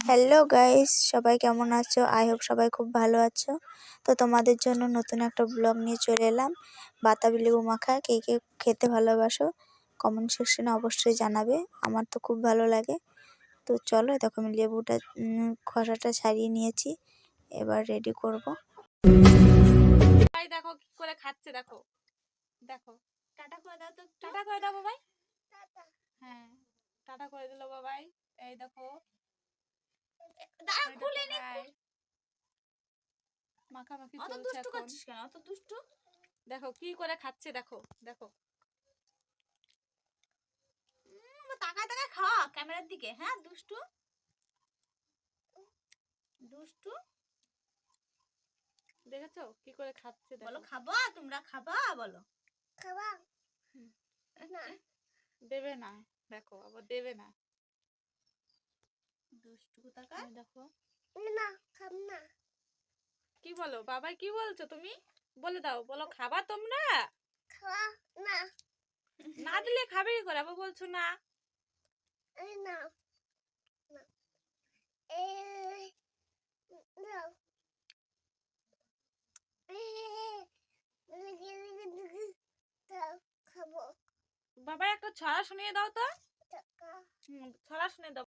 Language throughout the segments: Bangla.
হ্যালো গাইস, সবাই কেমন আছো? আই হোপ সবাই খুব ভালো আছো। তো তোমাদের জন্য নতুন একটা ব্লগ নিয়ে চলে এলাম। বাতাবি লেবু মাখা কে কে খেতে ভালোবাসো কমেন্ট সেকশনে অবশ্যই জানাবে। আমার তো খুব ভালো লাগে। তো চলো, দেখো আমি লেবুটা খোসাটা ছাড়িয়ে নিয়েছি, এবার রেডি করব। দেখো কি করে খাচ্ছে, দেখো দেখো। টাটা করে দাও তো, টাটা করে দাও বাবাই। হ্যাঁ, টাটা করে দিল বাবাই। এই দেখো, খুলে নি মাখামাখি চলছে এখন। কেন অত দুষ্টু? দেখো কি করে খাচ্ছে, দেখো দেখো। তাকায় তাকায় খাওয়া ক্যামেরার দিকে। হ্যাঁ, দুষ্টু দুষ্টু। দেখেছো কি করে খাচ্ছে? বলো খাবা, তোমরা খাবা, বলো খাবা। না দেবে না, দেখো আবার দেবে না। দুষ্টু কোথাকার। দেখো না, খাব না। কি বলো বাবাই, কি বলছো তুমি? বলে দাও, বলো খাবা তোমরা? খাওয়া না, না দিলে খাবে কি করে? আবার বলছো না। এই না না, এই দাও। খাবো। বাবা একটা ছড়া শুনিয়ে দাও তো। ছড়া শুনিয়ে দাও।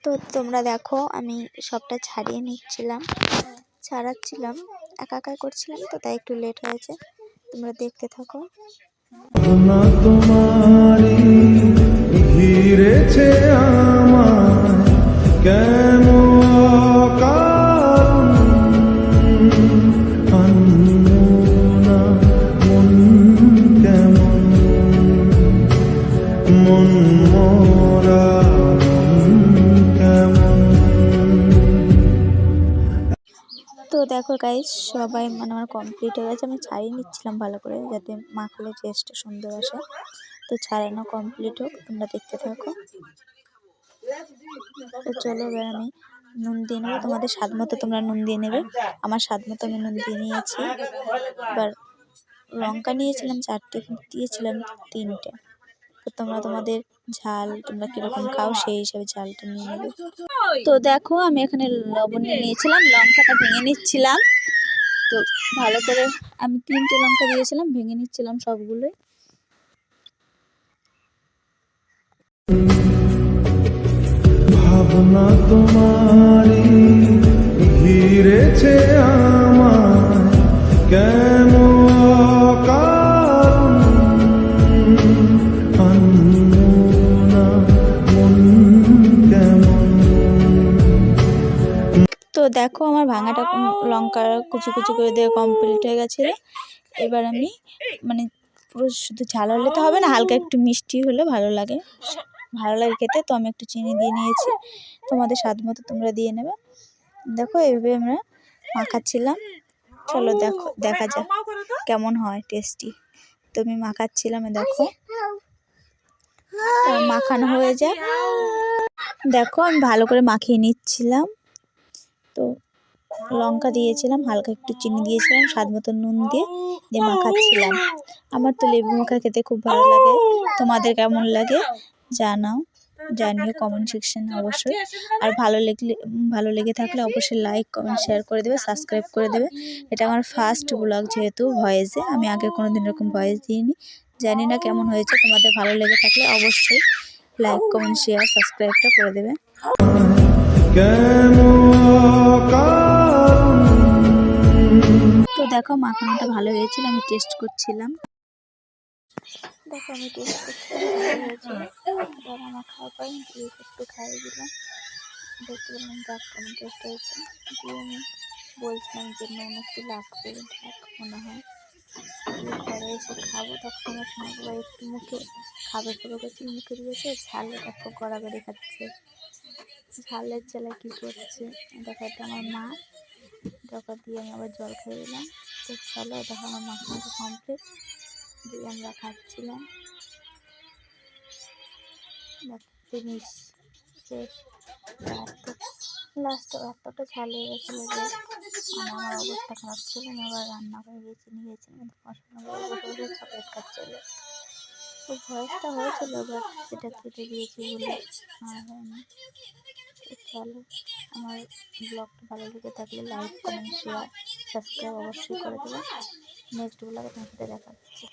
তো তোমরা দেখো, আমি সবটা ছাড়িয়ে নিচ্ছিলাম, ছাড়াচ্ছিলাম, একা করছিলাম, তো তাই একটু লেট হয়েছে। তোমরা দেখতে থাকো। তোমারি ঘিরেছে আমার কেন মন কেমন মন মোরা কেমন। তো দেখো গাইস, সবাই আমার কমপ্লিট হয়ে গেছে। আমি ছাড়িয়ে নিচ্ছিলাম ভালো করে, যাতে মাখলে টেস্টটা সুন্দর আসে। তো ছাড়ানো কমপ্লিট হোক, তোমরা দেখতে থাকো। তো চলো, এবার আমি নুন দিয়ে নেবো। তোমাদের স্বাদ মতো তোমরা নুন দিয়ে নেবে। আমার স্বাদ মতো আমি নুন দিয়ে নিয়েছি। এবার লঙ্কা নিয়েছিলাম 4টে, দিয়েছিলাম 3টে। তো তোমরা তোমাদের ঝাল তোমরা কিরকম খাও সেই হিসাবে ঝালটা নিয়ে নেবে। তো দেখো, আমি এখানে লবণ নিয়ে নিয়েছিলাম, লঙ্কাটা ভেঙে নিচ্ছিলাম। তো ভালো করে আমি 3টে লঙ্কা দিয়েছিলাম, ভেঙে নিচ্ছিলাম সবগুলোই। ভাবনা তোমারি ঘিরেছে আমার কেন তো দেখো, আমার ভাঙাটা লঙ্কা কুচি কুচি করে দিয়ে কমপ্লিট হয়ে গেছে। এবার আমি পুরো শুধু ঝাল হলে তো হবে না, হালকা একটু মিষ্টি হলে ভালো লাগে খেতে। তো আমি একটু চিনি দিয়ে নিয়েছি, তোমাদের স্বাদ মতো তোমরা দিয়ে নেবে। দেখো, এইভাবে আমরা মাখাচ্ছিলাম। চলো দেখা যাক কেমন হয় টেস্টি। তো আমি মাখাচ্ছিলাম, দেখো মাখানো হয়ে যায়। দেখো, আমি ভালো করে মাখিয়ে নিচ্ছিলাম। তো লঙ্কা দিয়েছিলাম, হালকা একটু চিনি দিয়েছিলাম, স্বাদ মতো নুন দিয়ে মাখাচ্ছিলাম। আমার তো লেবু মাখা খেতে খুব ভালো লাগে। তোমাদের কেমন লাগে জানিও কমেন্ট সেকশনে অবশ্যই। আর ভালো লেগে থাকলে অবশ্যই লাইক কমেন্ট শেয়ার করে দেবে, সাবস্ক্রাইব করে দেবে। এটা আমার ফার্স্ট ব্লগ, যেহেতু ভয়েসে, আমি আগে কোনোদিন এরকম ভয়েস দিইনি। জানি না কেমন হয়েছে। তোমাদের ভালো লেগে থাকলে অবশ্যই লাইক কমেন্ট শেয়ার সাবস্ক্রাইবটা করে দেবে। তো দেখো, মাখানোটা ভালো হয়েছিল, আমি টেস্ট করছিলাম। দেখো, আমি টেস্ট করছিলাম, ভালো হয়েছিল। এবার আমার খাওয়ার পর আমি একটু খাইয়ে দিলাম, দেখতে পেলাম দেখ কেমন টেস্ট হয়েছে। দিয়ে আমি বলছিলাম যে নুন একটু লাগবে, দেখ মনে হয়। দিয়ে ঘরে এসে খাবো, তখন আমার সোনা বাবা একটু মুখে খাবে করছে, মুখে দিয়েছে, ঝালে দেখো গড়াগড়ি খাচ্ছে। ঝালের জ্বালা কী করছে দেখো, এটা আমার মা। দেখো, দিয়ে আমি আবার জল খাইয়ে দিলাম। তো চলো, দেখো আমার মাখানোটা কমপ্লিট, দিয়ে আমরা খাচ্ছিলাম। দেখো, ফিনিশ শেষ। লাস্টে এতটা ঝাল হয়ে গেছিলো যে আমার অবস্থা খারাপ ছিল। আমি আবার রান্না করে নিয়ে গেছিলাম, চকলেট খাচ্ছিল। তো ভয়েসটা হয়েছিল, বাট সেটা কেটে দিয়েছি বলে আর হয়নি। চলো, আমার ব্লগটা ভালো লেগে থাকলে লাইক কমেন্ট শেয়ার সাবস্ক্রাইব অবশ্যই করে দেবো। নেক্সট ব্লগে তোমার সাথে দেখা হচ্ছে।